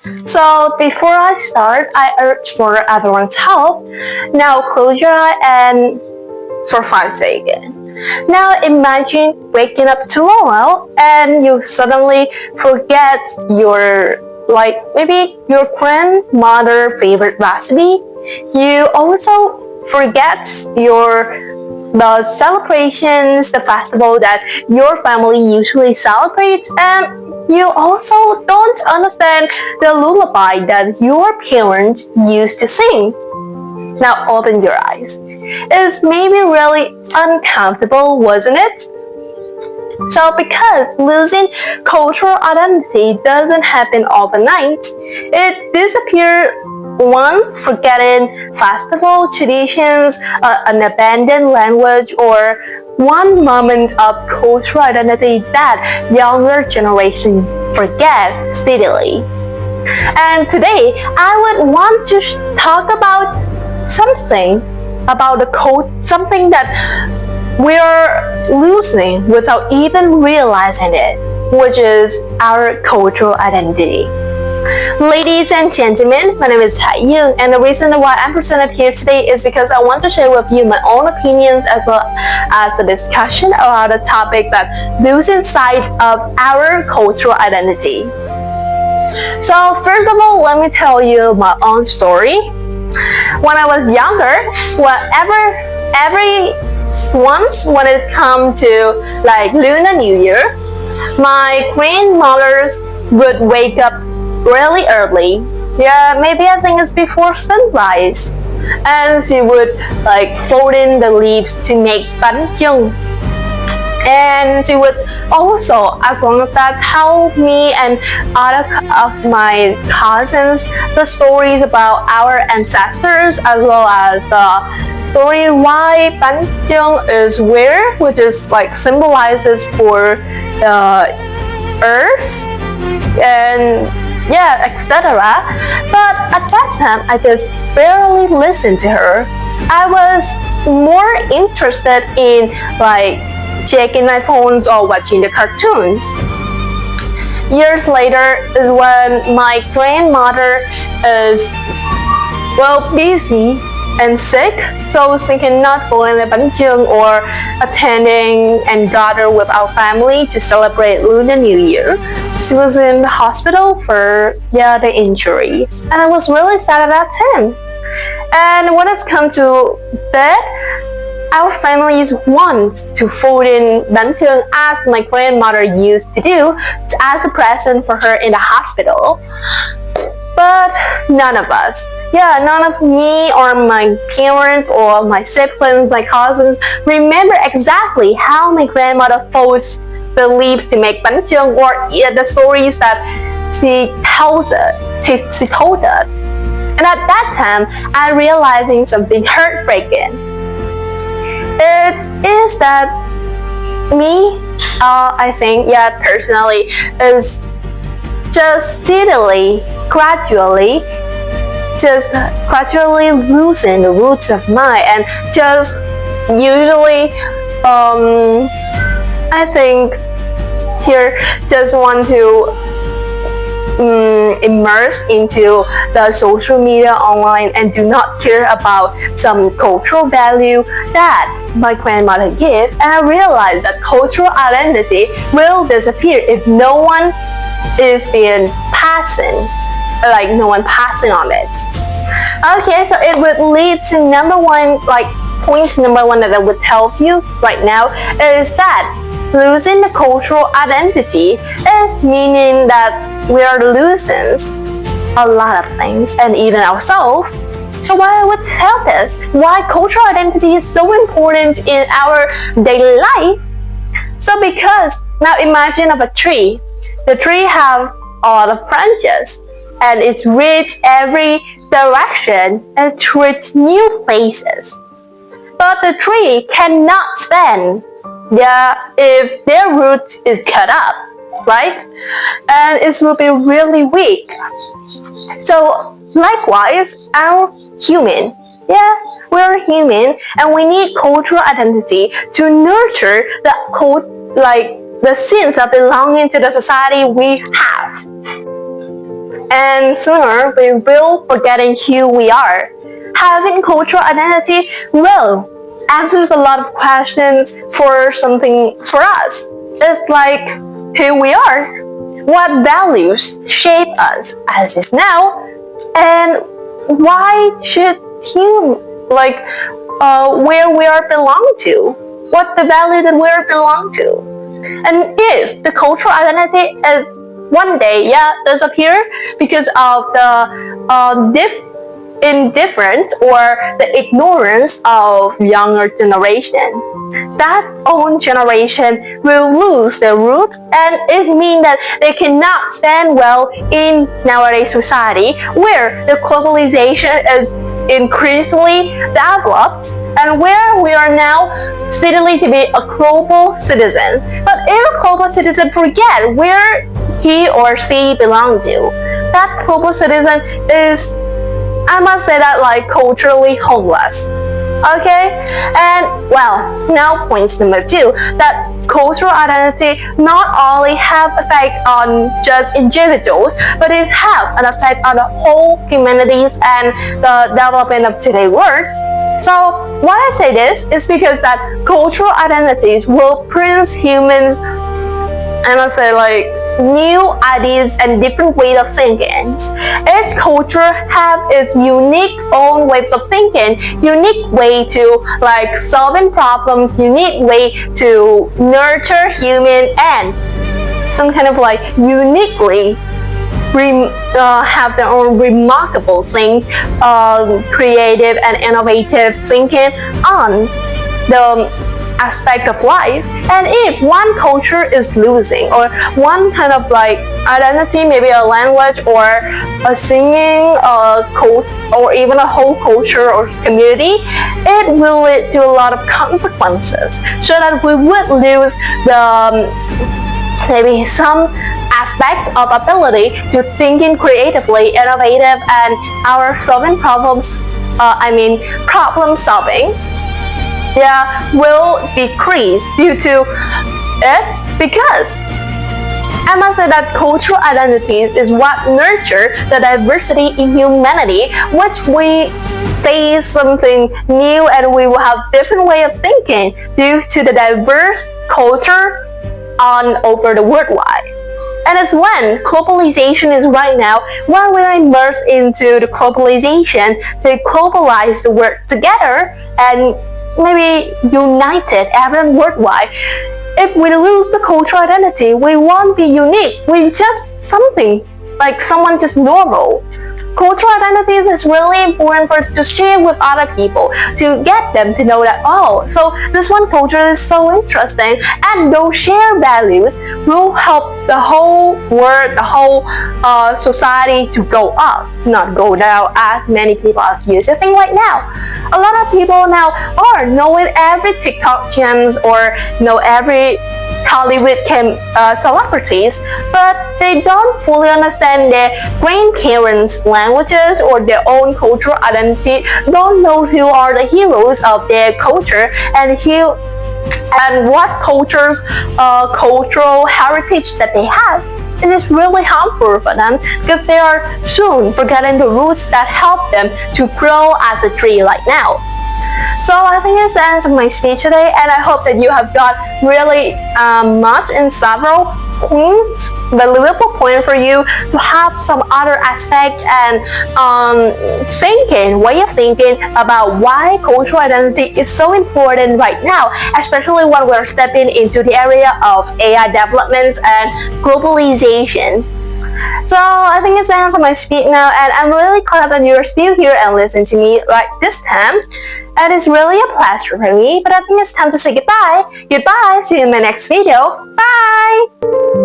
So before I start, I urge for everyone's help. Now close your eye and for 5 seconds. Now imagine waking up tomorrow and you suddenly forget your maybe your grandmother's favorite recipe. You also forget the celebrations, the festival that your family usually celebrates, and you also don't understand the lullaby that your parents used to sing. Now open your eyes. It's maybe really uncomfortable, wasn't it? So because losing cultural identity doesn't happen overnight, it disappears one forgetting festival traditions, an abandoned language, or one moment of cultural identity that younger generation forget steadily. And today, I would want to talk about something that we're losing without even realizing it, which is our cultural identity. Ladies and gentlemen, my name is Dảo hiNG, and the reason why I'm presented here today is because I want to share with you my own opinions as well as the discussion around the topic that losing sight of our cultural identity. So first of all, let me tell you my own story. When I was younger, every once when it comes to Lunar New Year, my grandmother would wake up really early. Yeah, maybe I think it's before sunrise. And she would fold in the leaves to make bánh. And she would also, as long as that, help me and other of my cousins the stories about our ancestors, as well as the story why bánh is where, which is symbolizes for the earth and etc. But at that time, I just barely listened to her. I was more interested in checking my phones or watching the cartoons. Years later is when my grandmother is busy and sick, so she cannot fall in the bánh or attending and gather with our family to celebrate Lunar New Year. She was in the hospital for the injuries, and I was really sad at that time. And when it's come to that, our families want to fold in bánh as my grandmother used to do as a present for her in the hospital. But none of us, none of me or my parents or my siblings, my cousins remember exactly how my grandmother folds the leaves to make bánh or the stories that she told us. And at that time, I realizing something heartbreaking. It is that me, I think, personally, is just steadily, gradually losing the roots of mine, and just usually, I think here just want to immerse into the social media online and do not care about some cultural value that my grandmother gives. And I realized that cultural identity will disappear if no one is being passing, no one passing on it. Okay, so it would lead to point number one that I would tell you right now is that losing the cultural identity is meaning that we are losing a lot of things and even ourselves. So why I would tell this, why cultural identity is so important in our daily life? So because now imagine of a tree. The tree have a lot of branches and it's reach every direction and it reach new places. But the tree cannot stand if their root is cut up, right? And it will be really weak. So likewise, our human, we're human and we need cultural identity to nurture the sense of belonging to the society we have. and sooner we will forgetting who we are. Having cultural identity will answers a lot of questions for something for us. It's like who we are, what values shape us as is now, and why should you where we are belong to, what the value that we are belong to. And if the cultural identity is one day disappear because of the indifference or the ignorance of younger generation, that own generation will lose their root, and it means that they cannot stand well in nowadays society where the globalization is increasingly developed and where we are now steadily to be a global citizen. But if a global citizen forget where he or she belongs to, that global citizen is, I must say that, like, culturally homeless. Okay? And well, now point number 2, that cultural identity not only have effect on just individuals, but it have an effect on the whole communities and the development of today's world. So why I say this is because that cultural identities will bring humans, I must say, like, new ideas and different ways of thinking. Each culture have its unique own ways of thinking, unique way to like solving problems, unique way to nurture human, and some kind of like uniquely have their own remarkable things, creative and innovative thinking on the aspect of life. And if one culture is losing, or one kind of like identity, maybe a language or a singing code, or even a whole culture or community, it will lead to a lot of consequences, so that we would lose the maybe some aspect of ability to thinking creatively, innovative, and our solving problems, problem solving, will decrease due to it, because I must say that cultural identities is what nurture the diversity in humanity, which we face something new and we will have different way of thinking due to the diverse culture on over the worldwide. And it's when globalization is right now, when we're immersed into the globalization to globalize the world together and maybe united everyone worldwide. If we lose the cultural identity, we won't be unique. We're just something like someone just normal. Cultural identities is really important for to share with other people, to get them to know that, oh, so this one culture is so interesting, and those shared values will help the whole world, the whole society to go up, not go down as many people are used to think right now. A lot of people now are knowing every TikTok gems or know every Hollywood celebrities, but they don't fully understand their grandparents' languages or their own cultural identity, don't know who are the heroes of their culture and what cultures, cultural heritage that they have. It is really harmful for them because they are soon forgetting the roots that help them to grow as a tree like now. So I think it's the end of my speech today, and I hope that you have got really much in several points, valuable point for you to have some other aspect and way of thinking about why cultural identity is so important right now, especially when we're stepping into the area of AI development and globalization. So I think it's the end of my speech now, and I'm really glad that you're still here and listening to me right this time. And it's really a pleasure for me, but I think it's time to say goodbye. Goodbye, see you in my next video. Bye!